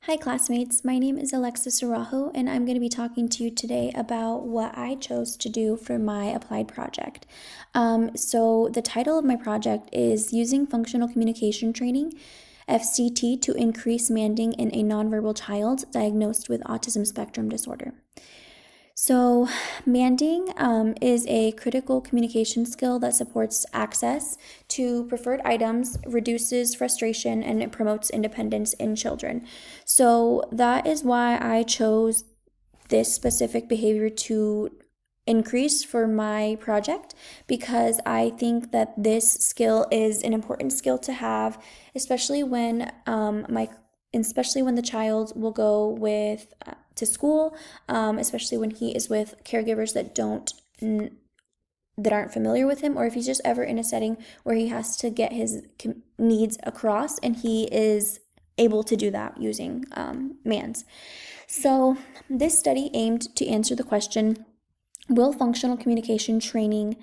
Hi classmates, my name is Alexis Arajo and I'm going to be talking to you today about what I chose to do for my applied project. So the title of my project is Using Functional Communication Training, FCT, to Increase Manding in a Nonverbal Child Diagnosed with Autism Spectrum Disorder. So, Manding is a critical communication skill that supports access to preferred items, reduces frustration, and it promotes independence in children. So, that is why I chose this specific behavior to increase for my project, because I think that this skill is an important skill to have, especially when especially when the child will go with to school, especially when he is with caregivers that aren't familiar with him, or if he's just ever in a setting where he has to get his needs across and he is able to do that using MANS. So this study aimed to answer the question, will functional communication training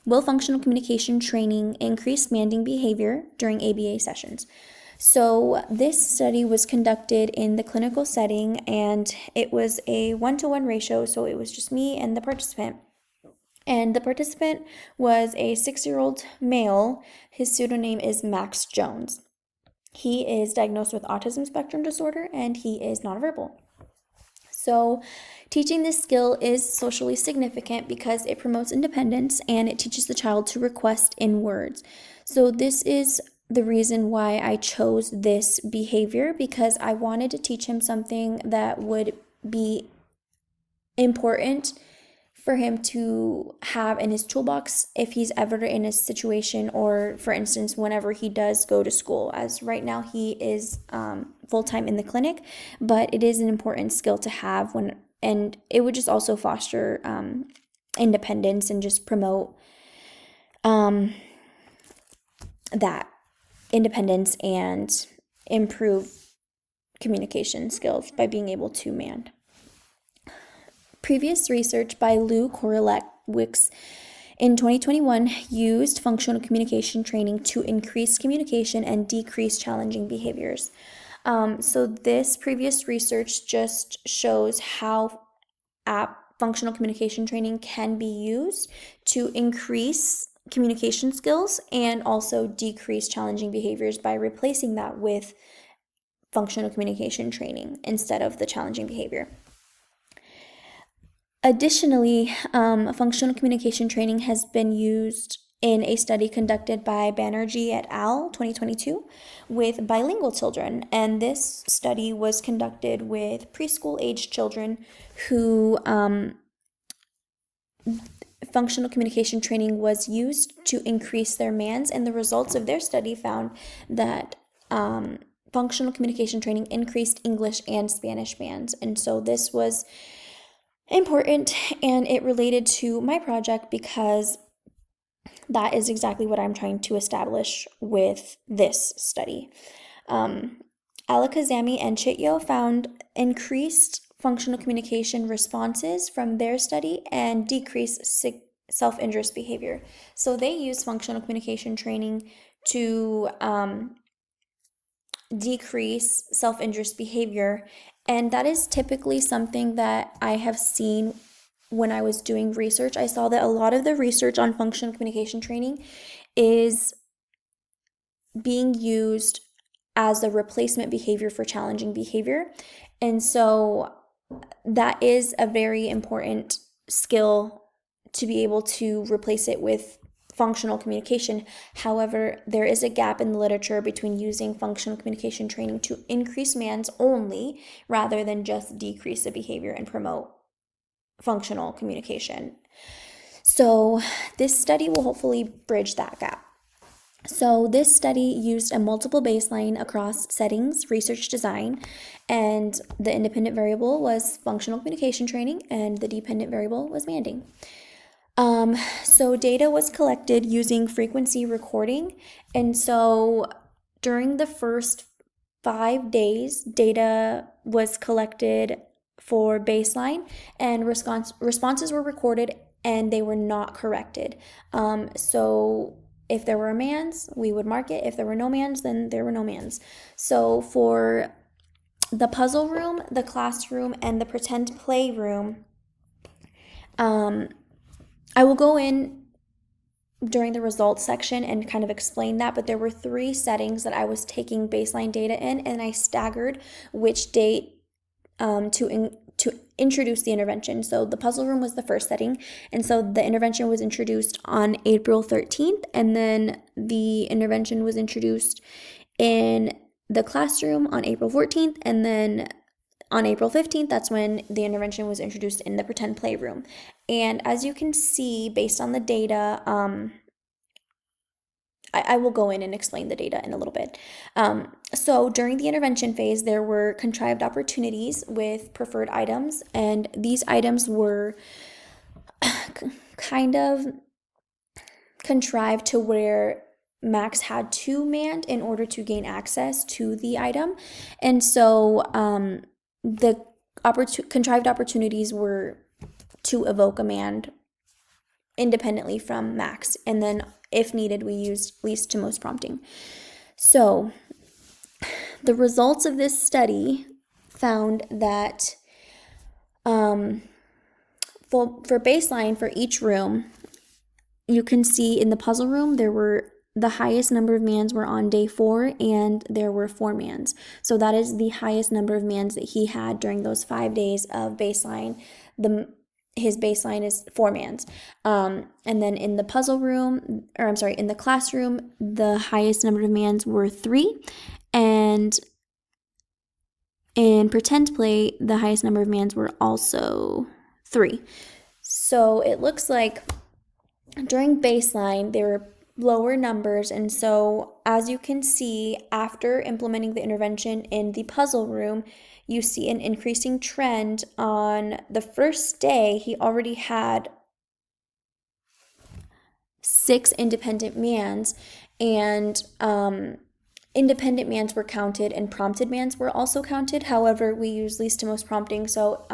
will functional communication training increase Manding behavior during ABA sessions? So this study was conducted in the clinical setting, and it was a 1-to-1 ratio, so it was just me and the participant. And the participant was a 6-year-old male. His pseudonym is Max Jones. He is diagnosed with autism spectrum disorder, and he is nonverbal. So teaching this skill is socially significant because it promotes independence and it teaches the child to request in words. So this is the reason why I chose this behavior, because I wanted to teach him something that would be important for him to have in his toolbox if he's ever in a situation, or for instance whenever he does go to school, as right now he is full-time in the clinic, but it is an important skill to have and it would just also foster independence and just promote that independence and improve communication skills by being able to mand. Previous research by Lou Korolewicz in 2021 used functional communication training to increase communication and decrease challenging behaviors. So this previous research just shows how functional communication training can be used to increase communication skills and also decrease challenging behaviors by replacing that with functional communication training instead of the challenging behavior. Additionally, functional communication training has been used in a study conducted by Banerjee et al. 2022 with bilingual children, and this study was conducted with preschool-aged children who functional communication training was used to increase their MANS, and the results of their study found that functional communication training increased English and Spanish MANS, and so this was important and it related to my project because that is exactly what I'm trying to establish with this study. Alakazami and Chityo found increased functional communication responses from their study and decreased self-injurious behavior. So they use functional communication training to decrease self-injurious behavior, and that is typically something that I have seen when I was doing research. I saw that a lot of the research on functional communication training is being used as a replacement behavior for challenging behavior, and so that is a very important skill to be able to replace it with functional communication. However, there is a gap in the literature between using functional communication training to increase MANS only rather than just decrease the behavior and promote functional communication. So this study will hopefully bridge that gap. So this study used a multiple baseline across settings, research design, and the independent variable was functional communication training and the dependent variable was Manding. So data was collected using frequency recording, and so during the first 5 days, data was collected for baseline, and responses were recorded and they were not corrected. So If there were mans, we would mark it. If there were no mans, then there were no mans. So for the puzzle room, the classroom, and the pretend play room, I will go in during the results section and kind of explain that, but there were 3 settings that I was taking baseline data in, and I staggered which date to introduce the intervention. So the puzzle room was the first setting, and so the intervention was introduced on April 13th, and then the intervention was introduced in the classroom on April 14th, and then on April 15th, that's when the intervention was introduced in the pretend playroom. And as you can see, based on the data, I will go in and explain the data in a little bit. So during the intervention phase, there were contrived opportunities with preferred items, and these items were kind of contrived to where Max had to manned in order to gain access to the item. And so the contrived opportunities were to evoke a manned independently from Max, and then if needed, we used least to most prompting. So the results of this study found that for baseline for each room, you can see in the puzzle room the highest number of mans were on day 4, and there were 4 mans. So that is the highest number of mans that he had during those 5 days of baseline. His baseline is 4 mans. And then in the in the classroom, the highest number of mans were 3. And in pretend play, the highest number of mans were also 3. So it looks like during baseline, there were lower numbers. And so as you can see, after implementing the intervention in the puzzle room, you see an increasing trend. On the first day, he already had 6 independent mans, and independent mans were counted and prompted mans were also counted. However, we use least to most prompting, so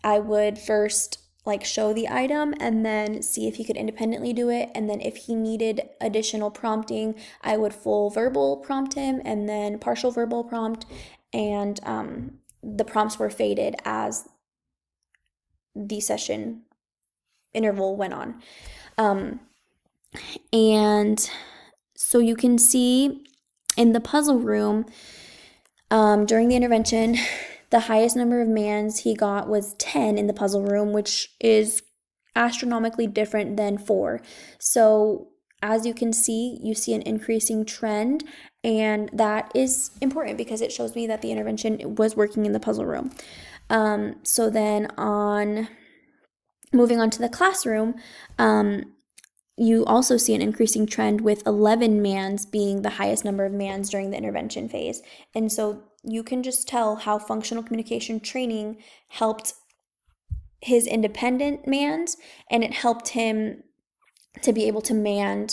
I would first show the item and then see if he could independently do it, and then if he needed additional prompting, I would full verbal prompt him and then partial verbal prompt, and the prompts were faded as the session interval went on. And so you can see in the puzzle room, during the intervention, the highest number of mans he got was 10 in the puzzle room, which is astronomically different than 4. So as you can see, you see an increasing trend, and that is important because it shows me that the intervention was working in the puzzle room. So then moving on to the classroom, you also see an increasing trend with 11 mans being the highest number of mans during the intervention phase. And so you can just tell how functional communication training helped his independent mans, and it helped him to be able to man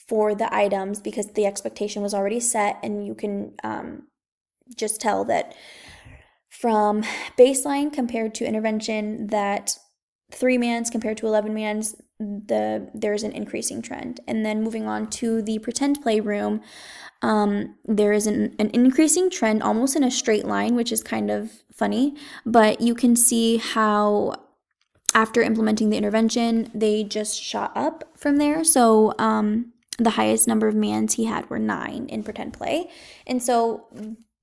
for the items because the expectation was already set, and you can just tell that from baseline compared to intervention that 3 mans compared to 11 mans, there's an increasing trend. And then moving on to the pretend play room, there is an increasing trend almost in a straight line, which is kind of funny, but you can see how after implementing the intervention, they just shot up from there. So the highest number of mans he had were 9 in pretend play. And so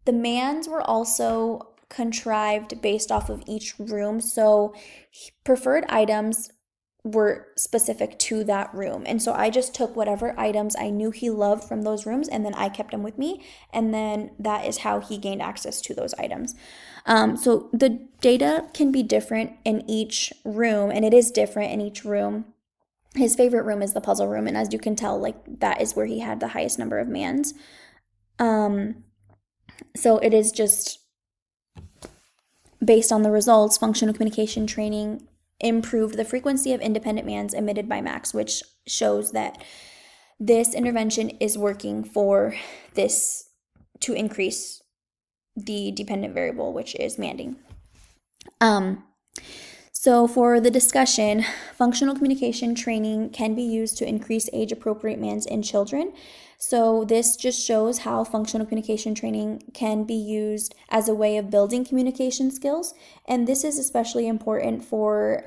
the mans were also contrived based off of each room. So preferred items were specific to that room. And so I just took whatever items I knew he loved from those rooms, and then I kept them with me. And then that is how he gained access to those items. So the data can be different in each room, and it is different in each room. His favorite room is the puzzle room, and as you can tell, that is where he had the highest number of mans. So it is just based on the results, functional communication training improved the frequency of independent mans emitted by Max, which shows that this intervention is working for this to increase the dependent variable, which is Manding. So, for the discussion, functional communication training can be used to increase age appropriate commands in children. So, this just shows how functional communication training can be used as a way of building communication skills. And this is especially important for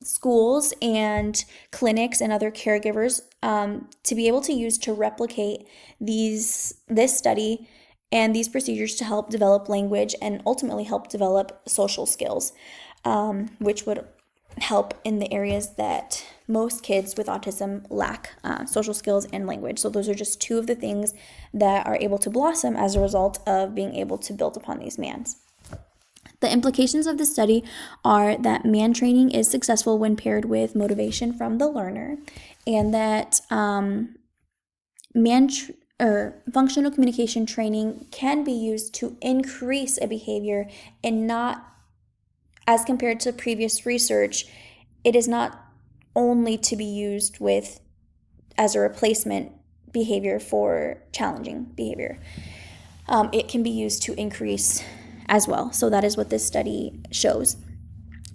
schools and clinics and other caregivers to be able to use to replicate this study and these procedures to help develop language and ultimately help develop social skills, which would help in the areas that most kids with autism lack, social skills and language. So those are just two of the things that are able to blossom as a result of being able to build upon these MANs. The implications of the study are that MAN training is successful when paired with motivation from the learner, and that functional communication training can be used to increase a behavior, and not, as compared to previous research, it is not only to be used with as a replacement behavior for challenging behavior. It can be used to increase as well. So that is what this study shows.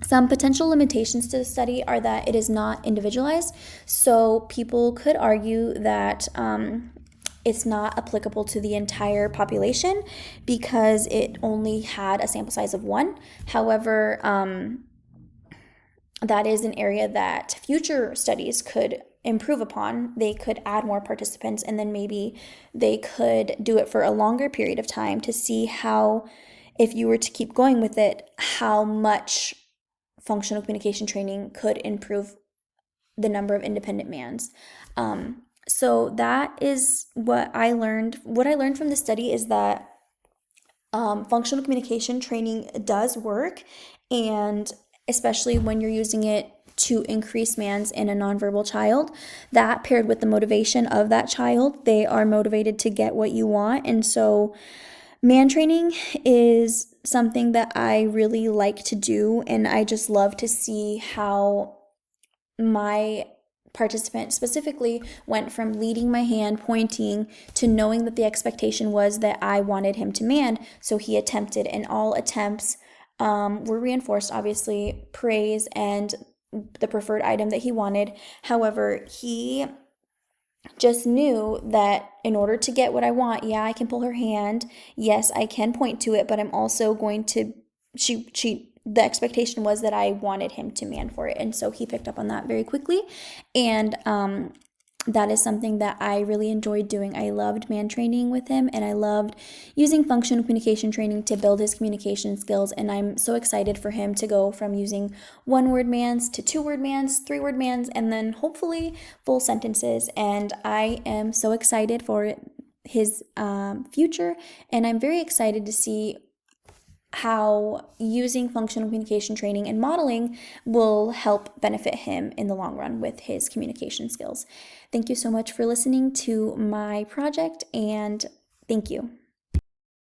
Some potential limitations to the study are that it is not individualized. So people could argue that it's not applicable to the entire population because it only had a sample size of 1. However, that is an area that future studies could improve upon. They could add more participants, and then maybe they could do it for a longer period of time to see how, if you were to keep going with it, how much functional communication training could improve the number of independent MANs. So that is what I learned. What I learned from the study is that functional communication training does work, and especially when you're using it to increase MANs in a nonverbal child, that paired with the motivation of that child, they are motivated to get what you want. And so MAN training is something that I really like to do, and I just love to see how my participant specifically went from leading my hand, pointing, to knowing that the expectation was that I wanted him to man, so he attempted, and all attempts were reinforced, obviously, praise and the preferred item that he wanted. However, he just knew that in order to get what I want, yeah, I can pull her hand, yes, I can point to it, but I'm also going to, the expectation was that I wanted him to man for it. And so he picked up on that very quickly. And that is something that I really enjoyed doing. I loved MAN training with him, and I loved using functional communication training to build his communication skills. And I'm so excited for him to go from using 1-word MANs to 2-word MANs, 3-word MANs, and then hopefully full sentences. And I am so excited for his future, and I'm very excited to see how using functional communication training and modeling will help benefit him in the long run with his communication skills. Thank you so much for listening to my project, and thank you.